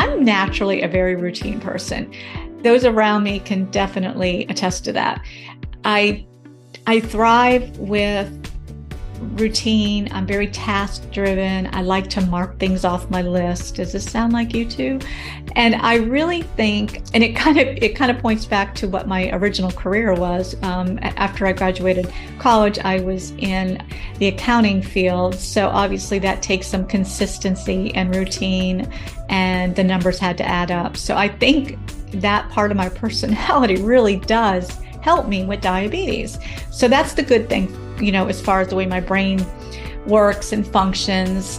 I'm naturally a very routine person. Those around me can definitely attest to that. I thrive with routine. I'm very task driven. I like to mark things off my list. Does this sound like you too? And I really think, and it kind of points back to what my original career was. After I graduated college, I was in the accounting field. So obviously that takes some consistency and routine, and the numbers had to add up. So I think that part of my personality really does help me with diabetes. So that's the good thing, as far as the way my brain works and functions.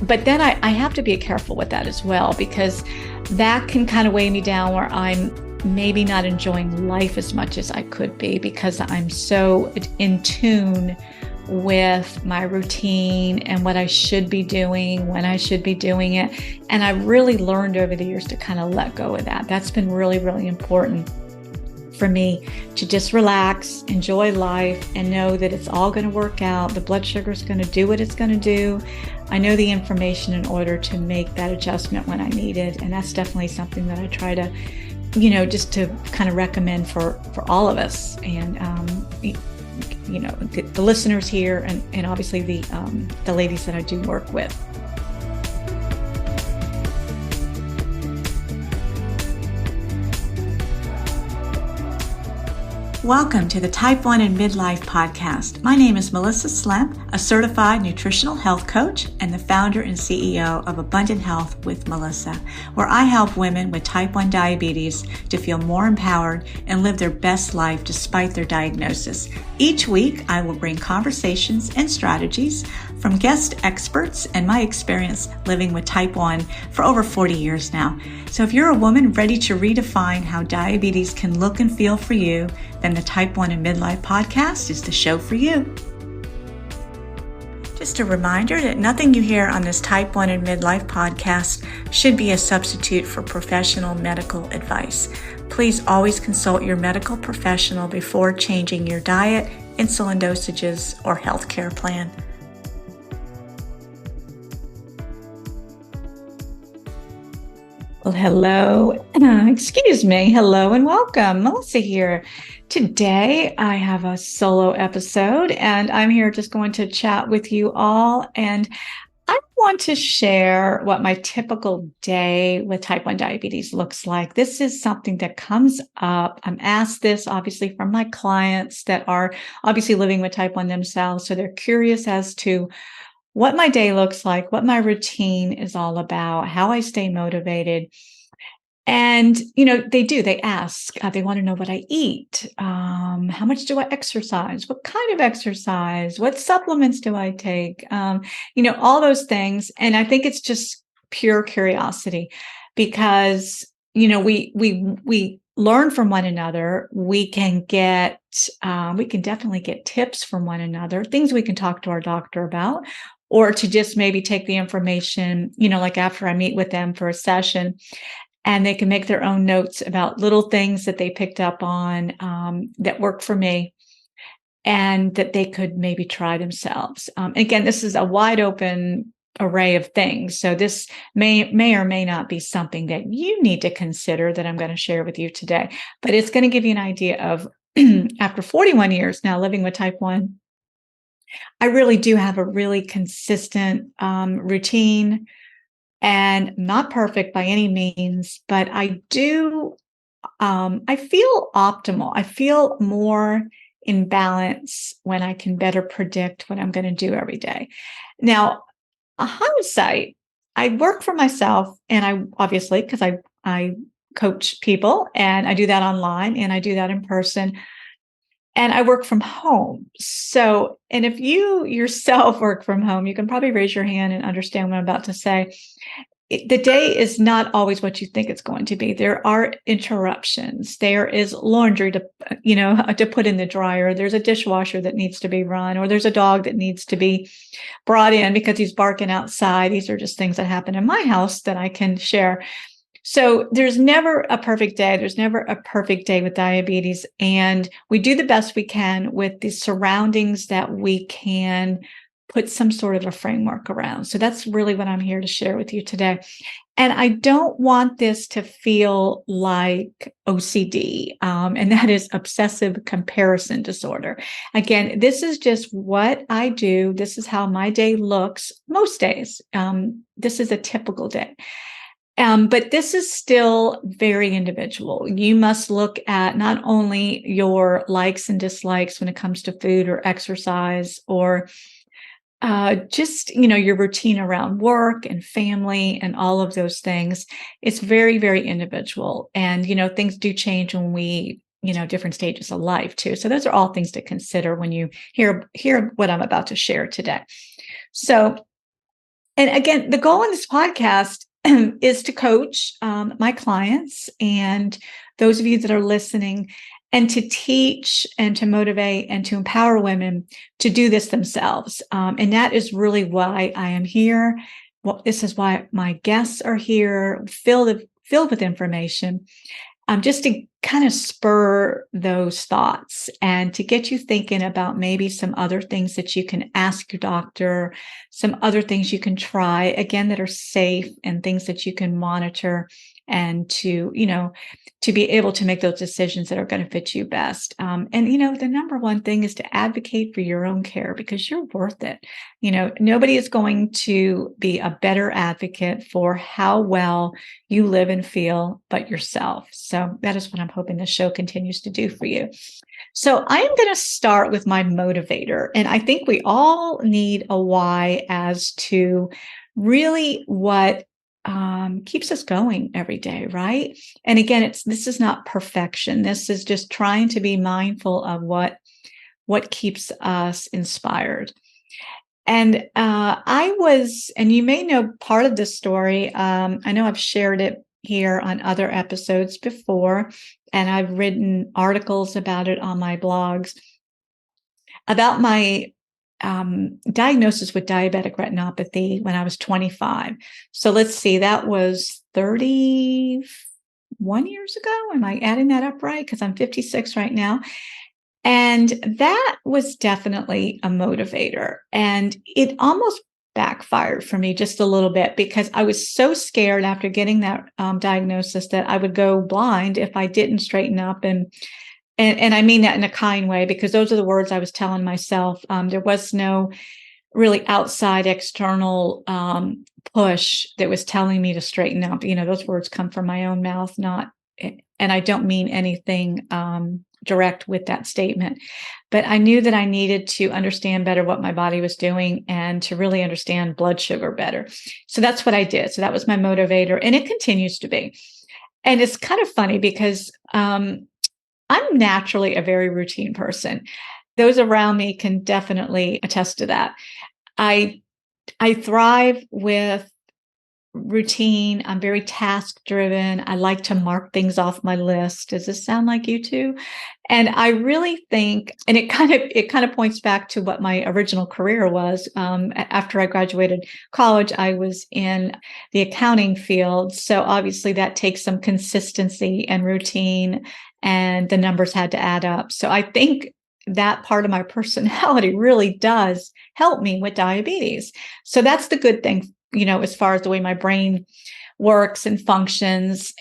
But then I have to be careful with that as well, because that can kind of weigh me down where I'm maybe not enjoying life as much as I could be, because I'm so in tune with my routine and what I should be doing, when I should be doing it. And I've really learned over the years to kind of let go of that. That's been really, really important for me, to just relax, enjoy life, and know that it's all going to work out. The blood sugar is going to do what it's going to do. I know the information in order to make that adjustment when I need it. And that's definitely something that I try to, just to kind of recommend for all of us. And, the listeners here, and obviously the ladies that I do work with. Welcome to the Type 1 and Midlife podcast. My name is Melissa Slemp, a certified nutritional health coach and the founder and CEO of Abundant Health with Melissa, where I help women with type 1 diabetes to feel more empowered and live their best life despite their diagnosis. Each week, I will bring conversations and strategies from guest experts and my experience living with type 1 for over 40 years now. So if you're a woman ready to redefine how diabetes can look and feel for you, then the Type 1 and Midlife podcast is the show for you. Just a reminder that nothing you hear on this Type 1 and Midlife podcast should be a substitute for professional medical advice. Please always consult your medical professional before changing your diet, insulin dosages, or healthcare plan. Well, hello. Hello and welcome. Melissa here. Today, I have a solo episode, and I'm here just going to chat with you all. And I want to share what my typical day with type 1 diabetes looks like. This is something that comes up. I'm asked this, obviously, from my clients that are obviously living with type 1 themselves. So they're curious as to what my day looks like, what my routine is all about, how I stay motivated. And, they ask, they want to know what I eat. How much do I exercise? What kind of exercise? What supplements do I take? All those things. And I think it's just pure curiosity, because, we learn from one another. We can definitely get tips from one another, things we can talk to our doctor about, or to just maybe take the information, like after I meet with them for a session, and they can make their own notes about little things that they picked up on that work for me, and that they could maybe try themselves. Again, this is a wide open array of things. So this may or may not be something that you need to consider that I'm going to share with you today, but it's going to give you an idea of after 41 years now living with type 1, I really do have a really consistent routine, and not perfect by any means, but I do, I feel optimal. I feel more in balance when I can better predict what I'm going to do every day. Now, a hindsight, I work for myself, and I obviously, because I coach people, and I do that online and I do that in person. And I work from home. So, and if you yourself work from home, you can probably raise your hand and understand what I'm about to say. The day is not always what you think it's going to be. There are interruptions. There is laundry to put in the dryer. There's a dishwasher that needs to be run, or there's a dog that needs to be brought in because he's barking outside. These are just things that happen in my house that I can share. So there's never a perfect day. There's never a perfect day with diabetes. And we do the best we can with the surroundings that we can put some sort of a framework around. So that's really what I'm here to share with you today. And I don't want this to feel like OCD, and that is obsessive comparison disorder. Again, this is just what I do. This is how my day looks most days. This is a typical day. But this is still very individual. You must look at not only your likes and dislikes when it comes to food or exercise or just, your routine around work and family and all of those things. It's very, very individual. And, things do change when we, different stages of life too. So those are all things to consider when you hear what I'm about to share today. So, and again, the goal in this podcast is to coach my clients and those of you that are listening, and to teach and to motivate and to empower women to do this themselves. And that is really why I am here. Well, this is why my guests are here, filled with information, just to kind of spur those thoughts and to get you thinking about maybe some other things that you can ask your doctor, some other things you can try, again, that are safe and things that you can monitor, and to be able to make those decisions that are going to fit you best. And the number one thing is to advocate for your own care, because you're worth it. Nobody is going to be a better advocate for how well you live and feel but yourself. So that is what I'm hoping this show continues to do for you. So I am going to start with my motivator. And I think we all need a why as to really what keeps us going every day, right? And again, this is not perfection. This is just trying to be mindful of what keeps us inspired. And and you may know part of this story. I know I've shared it here on other episodes before, and I've written articles about it on my blogs about my diagnosis with diabetic retinopathy when I was 25. So let's see, that was 31 years ago. Am I adding that up right? Because I'm 56 right now. And that was definitely a motivator. And it almost backfired for me just a little bit, because I was so scared after getting that diagnosis that I would go blind if I didn't straighten up. And I mean that in a kind way, because those are the words I was telling myself. There was no really outside external push that was telling me to straighten up. Those words come from my own mouth, and I don't mean anything direct with that statement. But I knew that I needed to understand better what my body was doing and to really understand blood sugar better. So that's what I did. So that was my motivator, and it continues to be. And it's kind of funny because I'm naturally a very routine person. Those around me can definitely attest to that. I thrive with routine. I'm very task driven. I like to mark things off my list. Does this sound like you too? And I really think, and it kind of points back to what my original career was. After I graduated college, I was in the accounting field. So obviously that takes some consistency and routine, and the numbers had to add up. So I think that part of my personality really does help me with diabetes. So that's the good thing, as far as the way my brain works and functions.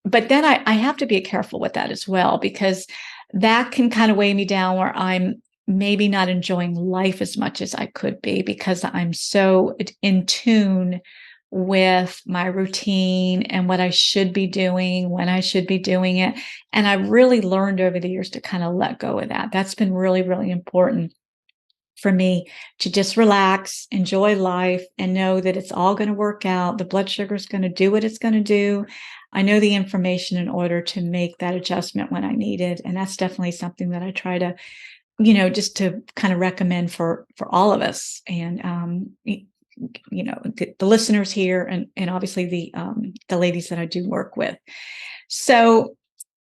But then I have to be careful with that as well, because that can kind of weigh me down, where I'm maybe not enjoying life as much as I could be, because I'm so in tune with my routine and what I should be doing, when I should be doing it. And I've really learned over the years to kind of let go of that. That's been really, really important for me, to just relax, enjoy life, and know that it's all going to work out. The blood sugar is going to do what it's going to do. I know the information in order to make that adjustment when I need it. And that's definitely something that I try to, just to kind of recommend for all of us. And, the listeners here, and obviously the ladies that I do work with. So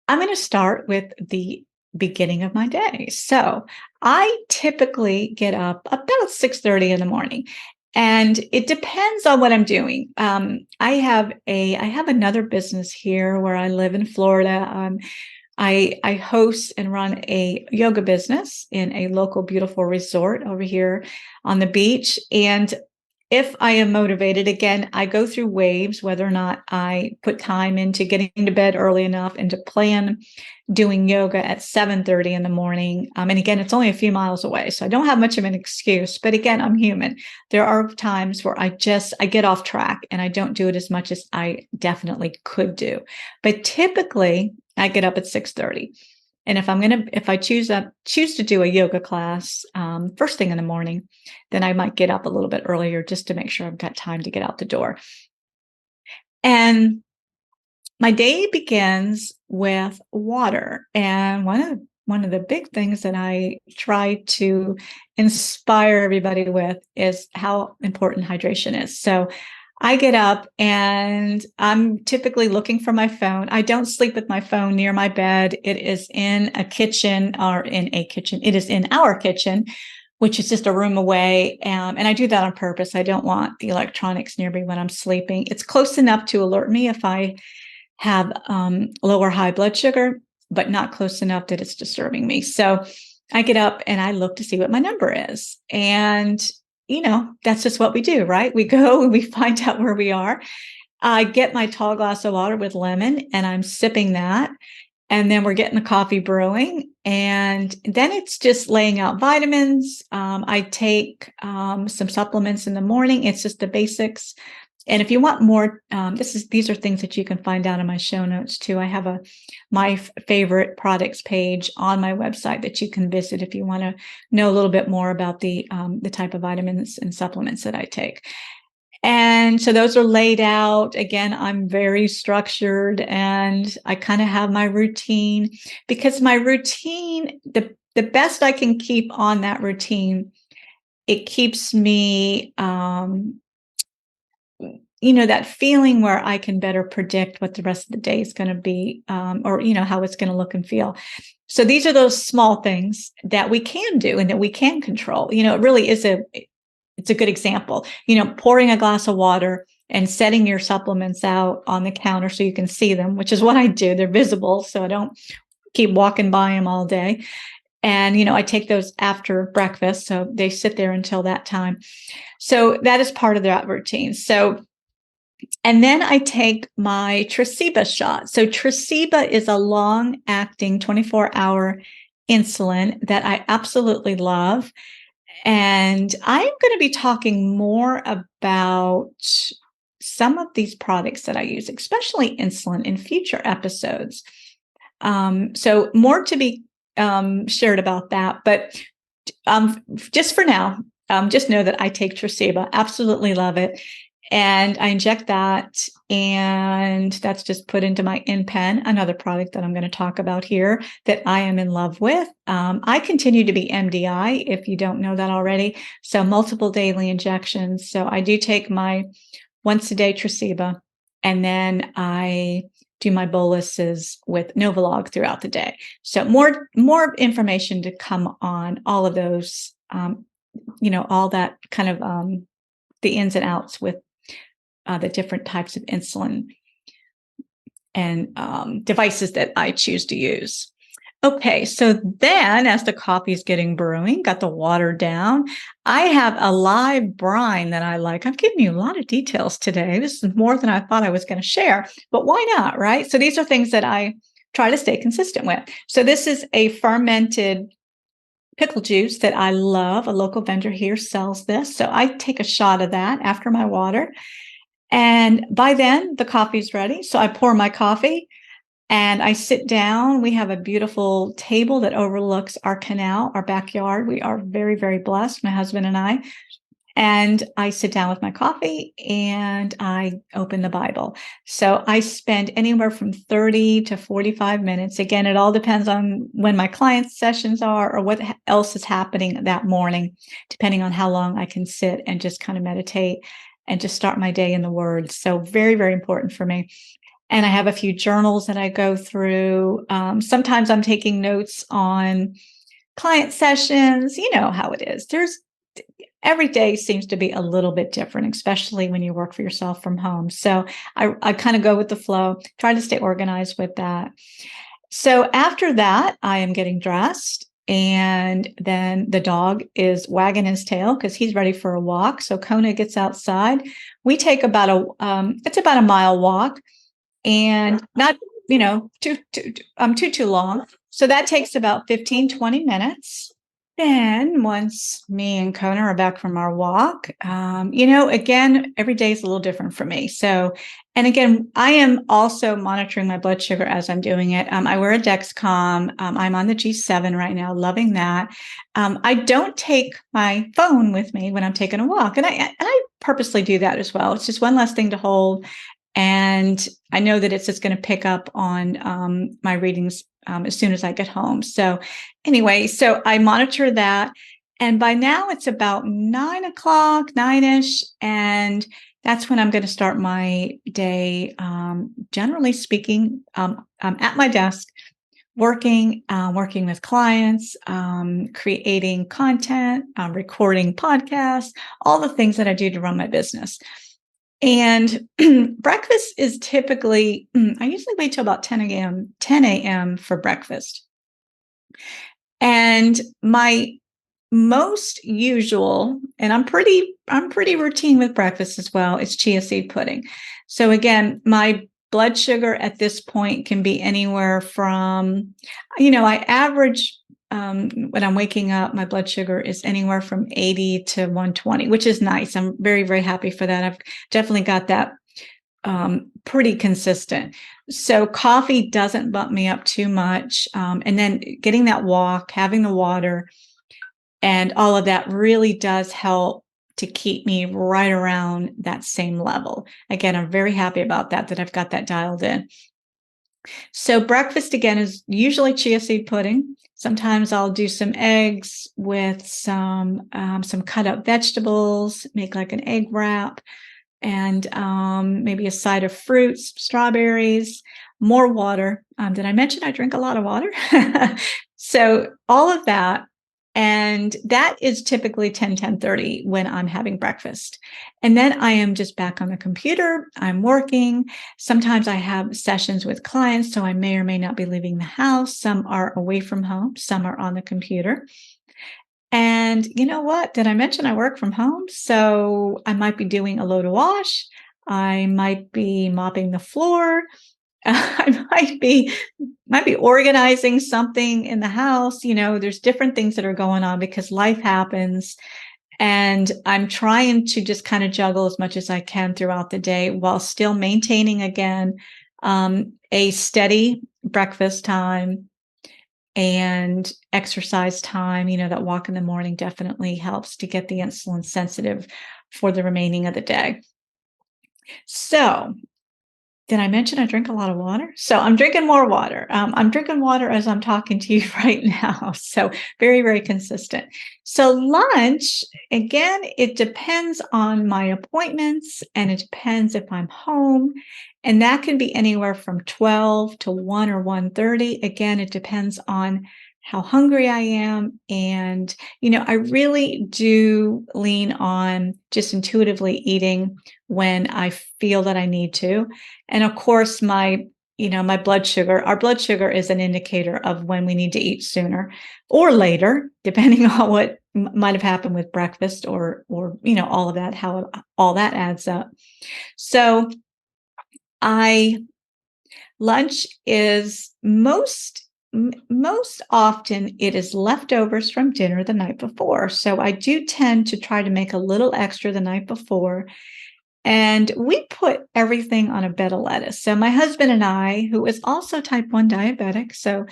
I'm going to start with the beginning of my day. So I typically get up about 6:30 in the morning, and it depends on what I'm doing. I have another business here where I live in Florida. I host and run a yoga business in a local beautiful resort over here on the beach, and if I am motivated, again, I go through waves, whether or not I put time into getting to bed early enough and to plan doing yoga at 7:30 in the morning. And again, it's only a few miles away, so I don't have much of an excuse. But again, I'm human. There are times where I get off track and I don't do it as much as I definitely could do. But typically, I get up at 6:30. And if I choose to do a yoga class first thing in the morning, then I might get up a little bit earlier just to make sure I've got time to get out the door. And my day begins with water. And one of the big things that I try to inspire everybody with is how important hydration is. So I get up and I'm typically looking for my phone. I don't sleep with my phone near my bed. It is in a kitchen or in a kitchen. It is in our kitchen, which is just a room away. And I do that on purpose. I don't want the electronics near me when I'm sleeping. It's close enough to alert me if I have low or high blood sugar, but not close enough that it's disturbing me. So I get up and I look to see what my number is. And that's just what we do, right? We go and we find out where we are. I get my tall glass of water with lemon and I'm sipping that. And then we're getting the coffee brewing. And then it's just laying out vitamins. I take some supplements in the morning. It's just the basics. And if you want more, these are things that you can find out in my show notes too. I have my favorite products page on my website that you can visit if you want to know a little bit more about the type of vitamins and supplements that I take. And so those are laid out. Again, I'm very structured and I kind of have my routine because my routine, the best I can keep on that routine, it keeps me that feeling where I can better predict what the rest of the day is going to be, or how it's going to look and feel. So these are those small things that we can do and that we can control. It really is it's a good example, pouring a glass of water and setting your supplements out on the counter so you can see them, which is what I do. They're visible, so I don't keep walking by them all day. And, I take those after breakfast, so they sit there until that time. So that is part of that routine. And then I take my Tresiba shot. So Tresiba is a long-acting 24-hour insulin that I absolutely love. And I'm going to be talking more about some of these products that I use, especially insulin, in future episodes. So more to be shared about that. But just for now, just know that I take Tresiba, absolutely love it. And I inject that, and that's just put into my InPen, another product that I'm going to talk about here that I am in love with. I continue to be MDI, if you don't know that already. So multiple daily injections. So I do take my once a day Tresiba, and then I do my boluses with Novolog throughout the day. So more information to come on all of those, all that kind of the ins and outs with the different types of insulin and devices that I choose to use. Okay, so then as the coffee's getting brewing, got the water down, I have a live brine that I like. I'm giving you a lot of details today. This is more than I thought I was going to share, but why not, right? So these are things that I try to stay consistent with. So this is a fermented pickle juice that I love. A local vendor here sells this. So I take a shot of that after my water. And by then, the coffee's ready. So I pour my coffee and I sit down. We have a beautiful table that overlooks our canal, our backyard. We are very, very blessed, my husband and I. And I sit down with my coffee and I open the Bible. So I spend anywhere from 30 to 45 minutes. Again, it all depends on when my client sessions are or what else is happening that morning, depending on how long I can sit and just kind of meditate and just start my day in the Word. So very, very important for me. And I have a few journals that I go through. Sometimes I'm taking notes on client sessions. You know how it is. Every day seems to be a little bit different, especially when you work for yourself from home. So I kind of go with the flow, try to stay organized with that. So after that, I am getting dressed And then the dog is wagging his tail because he's ready for a walk. So Kona gets outside. We take it's about a mile walk, and not, too long. So that takes about 15, 20 minutes. Then once me and Kona are back from our walk, again, every day is a little different for me. So, and again, I am also monitoring my blood sugar as I'm doing it. I wear a Dexcom. I'm on the G7 right now, loving that. I don't take my phone with me when I'm taking a walk, and I purposely do that as well. It's just one less thing to hold. And I know that it's just going to pick up on my readings as soon as I get home. So anyway, so I monitor that. And by now it's about 9 o'clock, 9-ish. And that's when I'm going to start my day. Generally speaking, I'm at my desk working with clients, creating content, recording podcasts, all the things that I do to run my business. And breakfast is typically, I usually wait till about 10 a.m. for breakfast. And my most usual, and I'm pretty routine with breakfast as well, is chia seed pudding. So again, my blood sugar at this point can be anywhere from, I average, when I'm waking up, my blood sugar is anywhere from 80 to 120, which is nice. I'm very, very happy for that. I've definitely got that pretty consistent. So coffee doesn't bump me up too much. And then getting that walk, having the water, and all of that really does help to keep me right around that same level. Again, I'm very happy about that I've got that dialed in. So breakfast, again, is usually chia seed pudding. Sometimes I'll do some eggs with some cut up vegetables, make like an egg wrap, and maybe a side of fruits, strawberries, more water. Did I mention I drink a lot of water? So all of that. And that is typically 10:30 when I'm having breakfast. And then I am just back on the computer. I'm working. Sometimes I have sessions with clients, so I may or may not be leaving the house. Some are away from home. Some are on the computer. And you know what? Did I mention I work from home? So I might be doing a load of wash. I might be mopping the floor. I might be organizing something in the house. There's different things that are going on because life happens. And I'm trying to just kind of juggle as much as I can throughout the day while still maintaining, again, a steady breakfast time and exercise time. That walk in the morning definitely helps to get the insulin sensitive for the remaining of the day. So did I mention I drink a lot of water? So I'm drinking more water. I'm drinking water as I'm talking to you right now. So very, very consistent. So lunch, again, it depends on my appointments and it depends if I'm home. And that can be anywhere from 12 to 1 or 1:30. Again, it depends on how hungry I am. And, I really do lean on just intuitively eating when I feel that I need to. And of course, my blood sugar, our blood sugar is an indicator of when we need to eat sooner or later, depending on what might have happened with breakfast or all of that, how all that adds up. So lunch is most often it is leftovers from dinner the night before. So I do tend to try to make a little extra the night before. And we put everything on a bed of lettuce. So my husband and I, who is also type 1 diabetic, so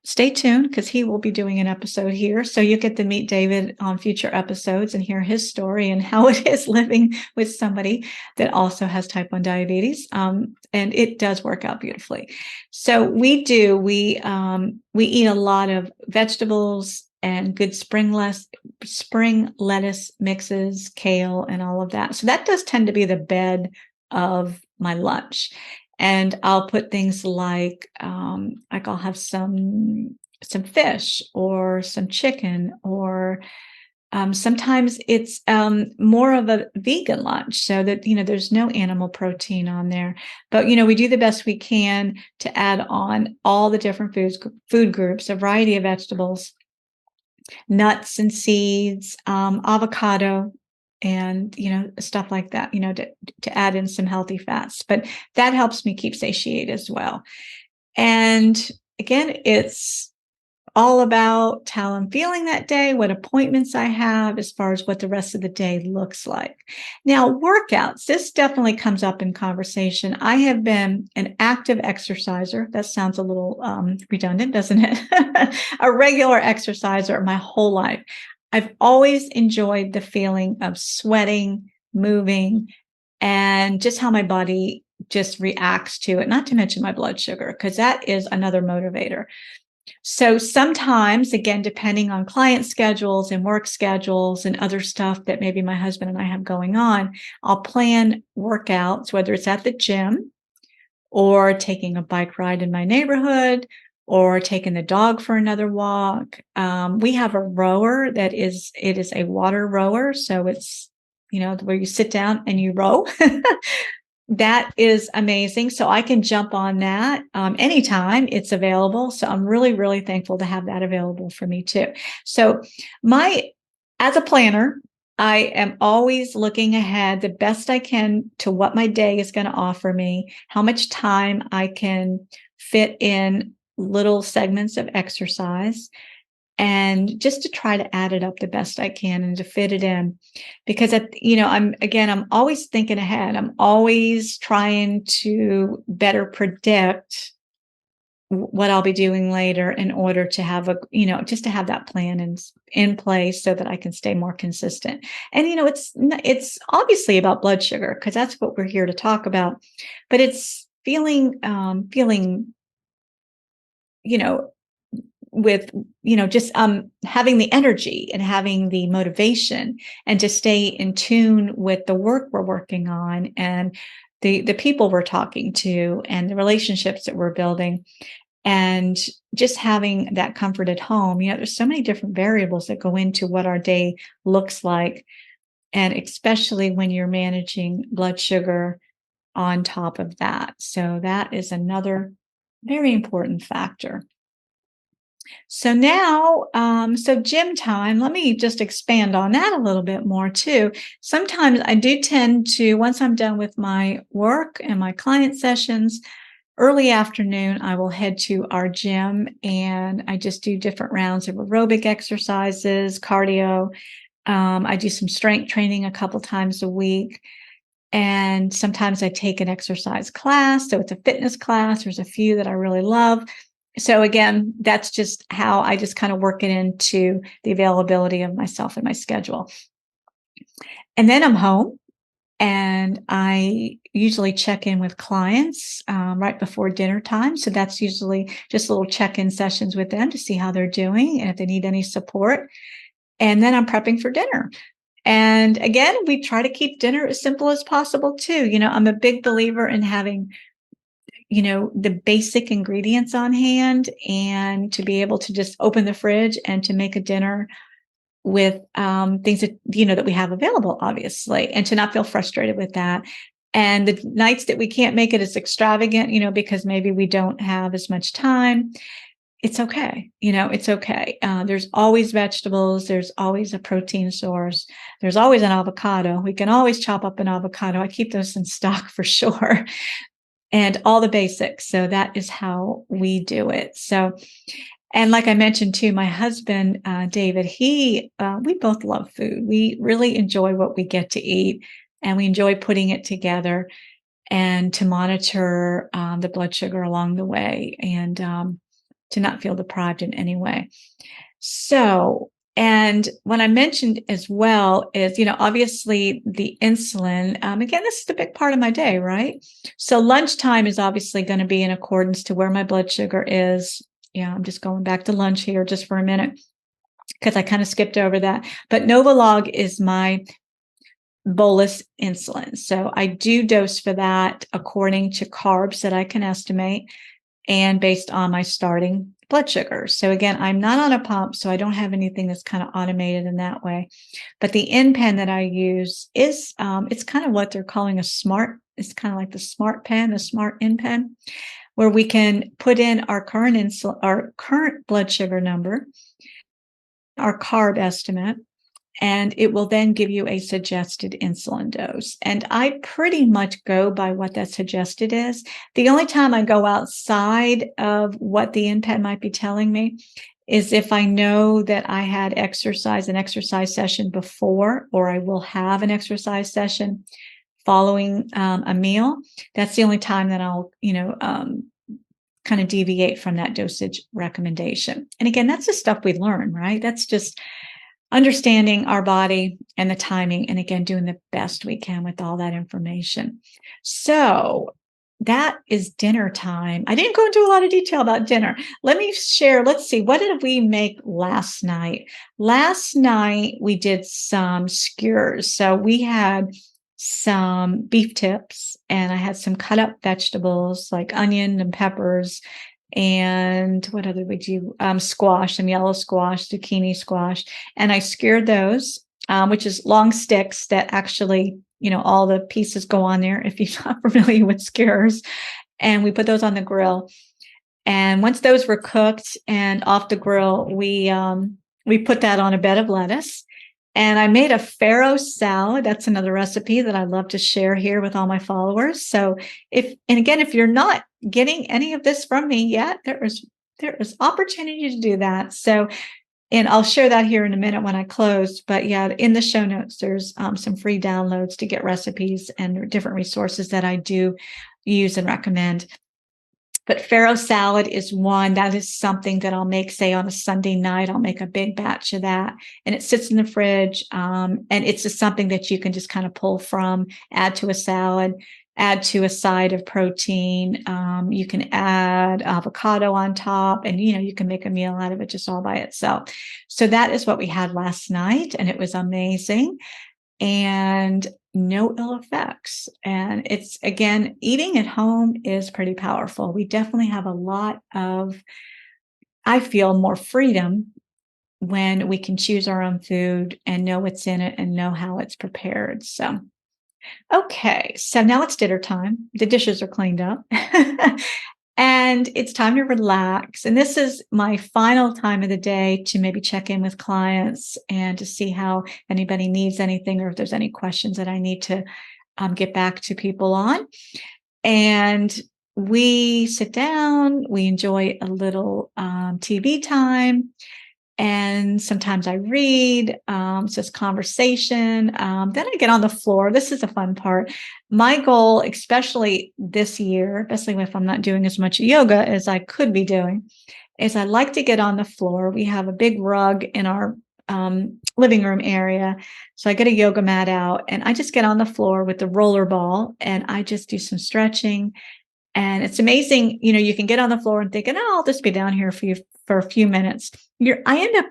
stay tuned because he will be doing an episode here. So you get to meet David on future episodes and hear his story and how it is living with somebody that also has type 1 diabetes. And it does work out beautifully. So we eat a lot of vegetables and good spring lettuce mixes, kale, and all of that. So that does tend to be the bed of my lunch. And I'll put things like I'll have some fish or some chicken or Sometimes it's more of a vegan lunch, so that, there's no animal protein on there. But, we do the best we can to add on all the different food groups, a variety of vegetables, nuts and seeds, avocado, and, stuff like that, to add in some healthy fats. But that helps me keep satiated as well. And again, it's all about how I'm feeling that day, what appointments I have, as far as what the rest of the day looks like. Now, workouts, this definitely comes up in conversation. I have been an active exerciser. That sounds a little redundant, doesn't it? A regular exerciser my whole life. I've always enjoyed the feeling of sweating, moving, and just how my body just reacts to it, not to mention my blood sugar, because that is another motivator. So sometimes, again, depending on client schedules and work schedules and other stuff that maybe my husband and I have going on, I'll plan workouts, whether it's at the gym or taking a bike ride in my neighborhood or taking the dog for another walk. We have a rower it is a water rower. So it's, where you sit down and you row. That is amazing. So I can jump on that anytime it's available. So I'm really, really thankful to have that available for me too. So as a planner, I am always looking ahead the best I can to what my day is going to offer me, how much time I can fit in little segments of exercise, and just to try to add it up the best I can and to fit it in. Because I'm always thinking ahead. I'm always trying to better predict what I'll be doing later in order to have just to have that plan in place so that I can stay more consistent. And, it's obviously about blood sugar, because that's what we're here to talk about, but it's feeling, with just having the energy and having the motivation, and to stay in tune with the work we're working on, and the people we're talking to, and the relationships that we're building, and just having that comfort at home. There's so many different variables that go into what our day looks like, and especially when you're managing blood sugar on top of that. So that is another very important factor. So now, gym time, let me just expand on that a little bit more too. Sometimes I do tend to, once I'm done with my work and my client sessions, early afternoon, I will head to our gym, and I just do different rounds of aerobic exercises, cardio. I do some strength training a couple times a week. And sometimes I take an exercise class. So it's a fitness class. There's a few that I really love. So again, that's just how I just kind of work it into the availability of myself and my schedule. And then I'm home, and I usually check in with clients right before dinner time. So that's usually just little check-in sessions with them to see how they're doing and if they need any support. And then I'm prepping for dinner. And again, we try to keep dinner as simple as possible too. I'm a big believer in having the basic ingredients on hand, and to be able to just open the fridge and to make a dinner with things that, that we have available, obviously, and to not feel frustrated with that. And the nights that we can't make it as extravagant, because maybe we don't have as much time, it's okay. It's okay. There's always vegetables. There's always a protein source. There's always an avocado. We can always chop up an avocado. I keep those in stock for sure. And all the basics. So that is how we do it. So, and like I mentioned too, my husband, David, we both love food. We really enjoy what we get to eat, and we enjoy putting it together and to monitor the blood sugar along the way, and to not feel deprived in any way. So, and what I mentioned as well is, obviously the insulin, again, this is a big part of my day, right? So lunchtime is obviously going to be in accordance to where my blood sugar is. Yeah, I'm just going back to lunch here just for a minute, because I kind of skipped over that. But Novolog is my bolus insulin. So I do dose for that according to carbs that I can estimate, and based on my starting blood sugar. So again, I'm not on a pump, so I don't have anything that's kind of automated in that way. But the in pen that I use is, it's kind of what they're calling a smart. It's kind of like the smart pen, the smart in pen, where we can put in our our current blood sugar number, our carb estimate, and it will then give you a suggested insulin dose. And I pretty much go by what that suggested is. The only time I go outside of what the InPen might be telling me is if I know that I had an exercise session before, or I will have an exercise session following a meal. That's the only time that I'll, kind of deviate from that dosage recommendation. And again, that's the stuff we learn, right? That's just understanding our body and the timing, and again, doing the best we can with all that information. So that is dinner time. I didn't go into a lot of detail about dinner. Let me share. Let's see. What did we make last night? Last night, we did some skewers. So we had some beef tips, and I had some cut up vegetables like onion and peppers. And what other would you squash, some yellow squash, zucchini squash, and I skewered those, which is long sticks that actually, all the pieces go on there if you're not familiar with skewers. And we put those on the grill. And once those were cooked and off the grill, we put that on a bed of lettuce. And I made a farro salad. That's another recipe that I love to share here with all my followers. So if you're not getting any of this from me yet, there is opportunity to do that. So, and I'll share that here in a minute when I close. But yeah, in the show notes, there's some free downloads to get recipes and different resources that I do use and recommend. But farro salad is one. That is something that I'll make, say, on a Sunday night. I'll make a big batch of that, and it sits in the fridge. And it's just something that you can just kind of pull from, add to a salad, add to a side of protein. You can add avocado on top, and you can make a meal out of it just all by itself. So that is what we had last night, and it was amazing. And no ill effects. And it's, again, eating at home is pretty powerful. We definitely have a lot of, I feel, more freedom when we can choose our own food and know what's in it and know how it's prepared. So, okay, so now it's dinner time. The dishes are cleaned up. And it's time to relax. And this is my final time of the day to maybe check in with clients and to see how anybody needs anything, or if there's any questions that I need to get back to people on. And we sit down, we enjoy a little TV time. And sometimes I read, so it's conversation. Then I get on the floor. This is a fun part. My goal, especially this year, especially if I'm not doing as much yoga as I could be doing, is I like to get on the floor. We have a big rug in our living room area. So I get a yoga mat out and I just get on the floor with the roller ball and I just do some stretching. And it's amazing, you can get on the floor and thinking, oh, I'll just be down here for a few minutes. I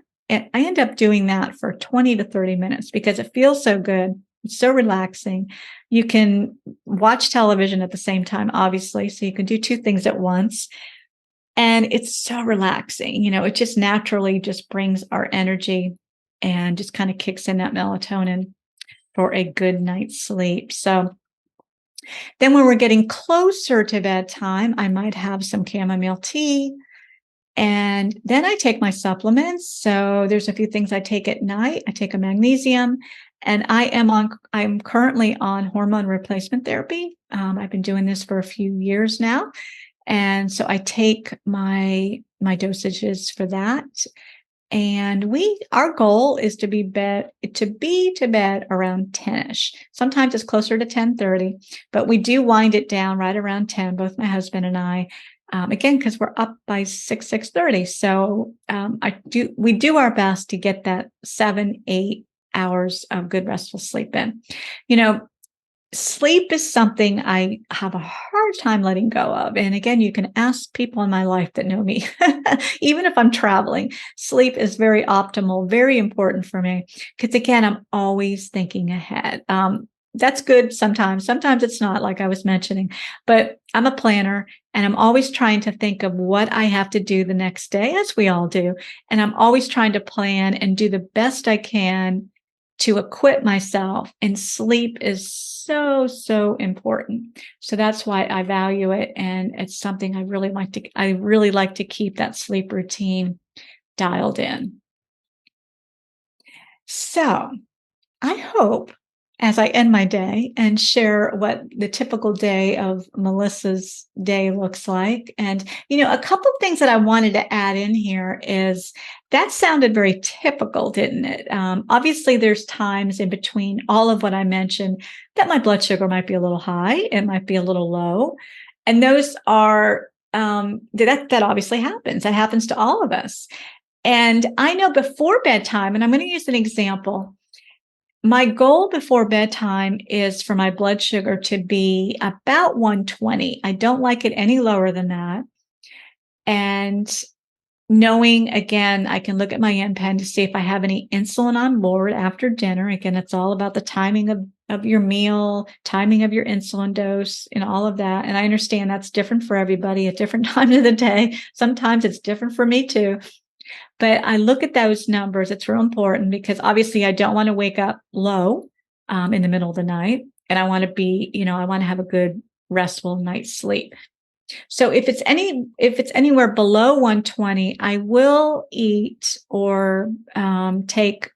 end up doing that for 20 to 30 minutes because it feels so good. It's so relaxing. You can watch television at the same time, obviously, so you can do two things at once. And it's so relaxing. It just naturally just brings our energy and just kind of kicks in that melatonin for a good night's sleep. So then when we're getting closer to bedtime, I might have some chamomile tea. And then I take my supplements. So there's a few things I take at night. I take a magnesium, and I'm currently on hormone replacement therapy. I've been doing this for a few years now. And so I take my dosages for that. And our goal is to be to bed around 10ish. Sometimes it's closer to 10:30, but we do wind it down right around 10, both my husband and I. Again, because we're up by 6:30. So we do our best to get that 7-8 hours of good restful sleep in. Sleep is something I have a hard time letting go of. And again, you can ask people in my life that know me, even if I'm traveling, sleep is very optimal, very important for me. Because again, I'm always thinking ahead. that's good sometimes. Sometimes it's not, like I was mentioning, but I'm a planner and I'm always trying to think of what I have to do the next day, as we all do. And I'm always trying to plan and do the best I can to equip myself. And sleep is so, so important. So that's why I value it. And it's something I really like to keep that sleep routine dialed in. So I hope, as I end my day and share what the typical day of Melissa's day looks like. And, a couple of things that I wanted to add in here is that sounded very typical, didn't it? Obviously, there's times in between all of what I mentioned that my blood sugar might be a little high, it might be a little low. And those are, that obviously happens. That happens to all of us. And I know before bedtime, and I'm going to use an example. My goal before bedtime is for my blood sugar to be about 120. I don't like it any lower than that. And knowing, again, I can look at my pen to see if I have any insulin on board after dinner. Again, it's all about the timing of your meal, timing of your insulin dose, and all of that. And I understand that's different for everybody at different times of the day. Sometimes it's different for me too. But I look at those numbers. It's real important because obviously I don't want to wake up low in the middle of the night. And I want to I want to have a good restful night's sleep. So if it's anywhere below 120, I will eat or take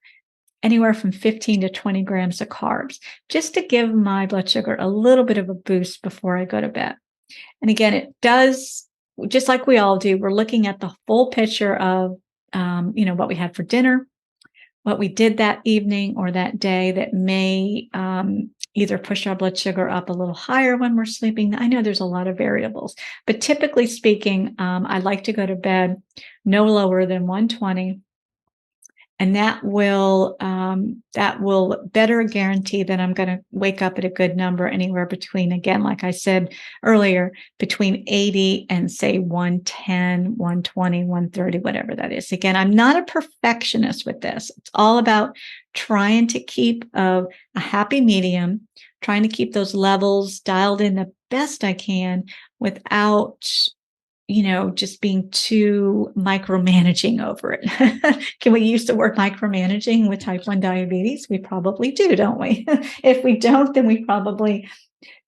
anywhere from 15 to 20 grams of carbs, just to give my blood sugar a little bit of a boost before I go to bed. And again, it does, just like we all do, we're looking at the full picture of what we had for dinner, what we did that evening or that day that may either push our blood sugar up a little higher when we're sleeping. I know there's a lot of variables, but typically speaking, I like to go to bed no lower than 120. And that will better guarantee that I'm going to wake up at a good number anywhere between, again, like I said earlier, between 80 and say 110, 120, 130, whatever that is. Again, I'm not a perfectionist with this. It's all about trying to keep a happy medium, trying to keep those levels dialed in the best I can without just being too micromanaging over it. Can we use the word micromanaging with type 1 diabetes? We probably do, don't we? If we don't, then we probably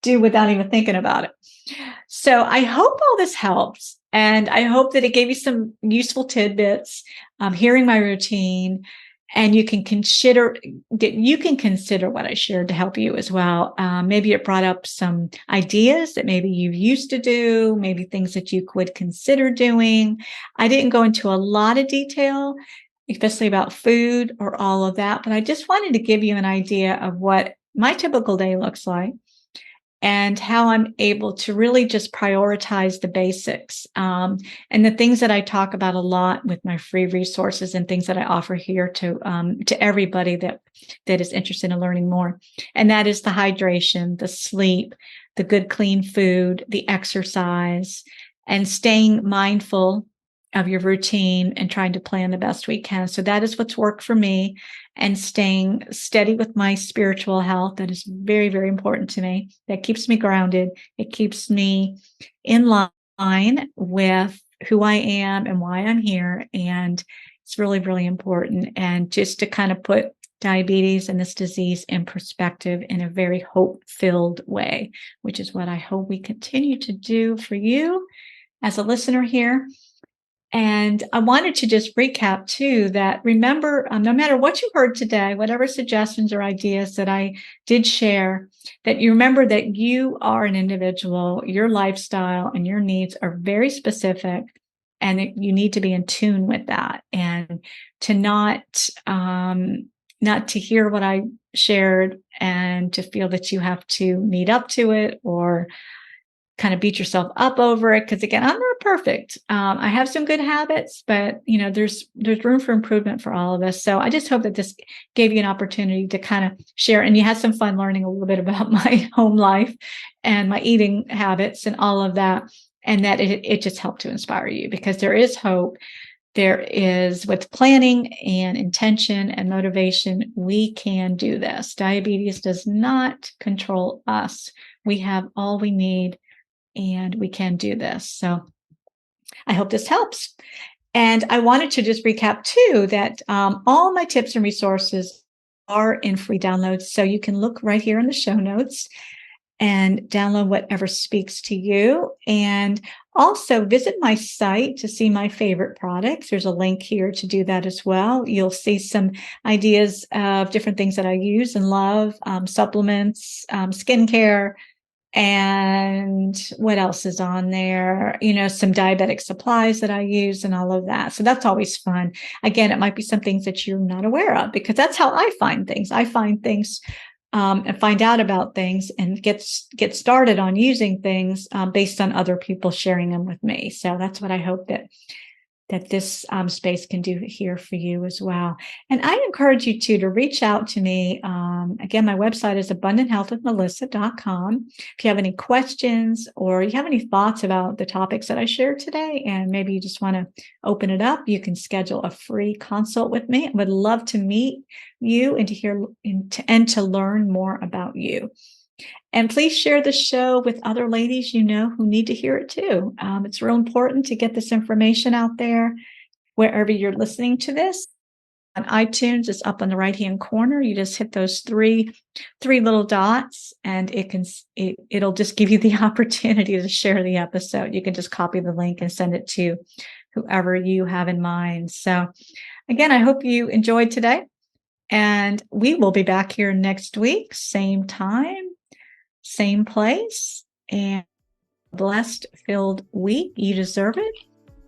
do without even thinking about it. So I hope all this helps. And I hope that it gave you some useful tidbits, hearing my routine. And you can consider what I shared to help you as well. Maybe it brought up some ideas that maybe you used to do, maybe things that you could consider doing. I didn't go into a lot of detail, especially about food or all of that, but I just wanted to give you an idea of what my typical day looks like and how I'm able to really just prioritize the basics. And the things that I talk about a lot with my free resources and things that I offer here to everybody that is interested in learning more. And that is the hydration, the sleep, the good, clean food, the exercise, and staying mindful of your routine and trying to plan the best we can. So that is what's worked for me, and staying steady with my spiritual health. That is very, very important to me. That keeps me grounded. It keeps me in line with who I am and why I'm here. And it's really, really important. And just to kind of put diabetes and this disease in perspective in a very hope-filled way, which is what I hope we continue to do for you as a listener here. And I wanted to just recap too, that remember, no matter what you heard today, whatever suggestions or ideas that I did share, that you remember that you are an individual, your lifestyle and your needs are very specific, and that you need to be in tune with that, and to not to hear what I shared and to feel that you have to meet up to it or kind of beat yourself up over it. Because again, I'm not perfect. I have some good habits, but there's room for improvement for all of us. So I just hope that this gave you an opportunity to kind of share, and you had some fun learning a little bit about my home life and my eating habits and all of that. And that it just helped to inspire you, because there is hope. there is, with planning and intention and motivation, we can do this. Diabetes does not control us. We have all we need, and we can do this. So I hope this helps. And I wanted to just recap too that all my tips and resources are in free downloads. So you can look right here in the show notes and download whatever speaks to you. And also visit my site to see my favorite products. There's a link here to do that as well. You'll see some ideas of different things that I use and love, supplements, skincare, and what else is on there? Some diabetic supplies that I use and all of that. So that's always fun. Again, it might be some things that you're not aware of, because that's how I find things. I find things and find out about things and get started on using things based on other people sharing them with me. So that's what I hope that this space can do here for you as well. And I encourage you to reach out to me. Again, my website is abundanthealthwithmelissa.com. If you have any questions or you have any thoughts about the topics that I shared today, and maybe you just want to open it up, you can schedule a free consult with me. I would love to meet you and to hear and to learn more about you. And please share the show with other ladies you know who need to hear it too. It's real important to get this information out there wherever you're listening to this. On iTunes, it's up on the right-hand corner. You just hit those three little dots, and it'll just give you the opportunity to share the episode. You can just copy the link and send it to whoever you have in mind. So again, I hope you enjoyed today, and we will be back here next week, same time, same place, and blessed, filled week. You deserve it.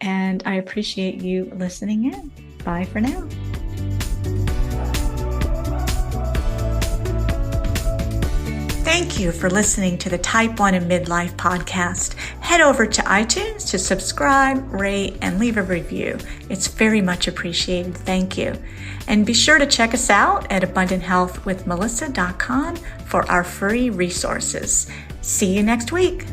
And I appreciate you listening in. Bye for now. Thank you for listening to the Type 1 and Midlife podcast. Head over to iTunes to subscribe, rate, and leave a review. It's very much appreciated. Thank you. And be sure to check us out at abundanthealthwithmelissa.com for our free resources. See you next week.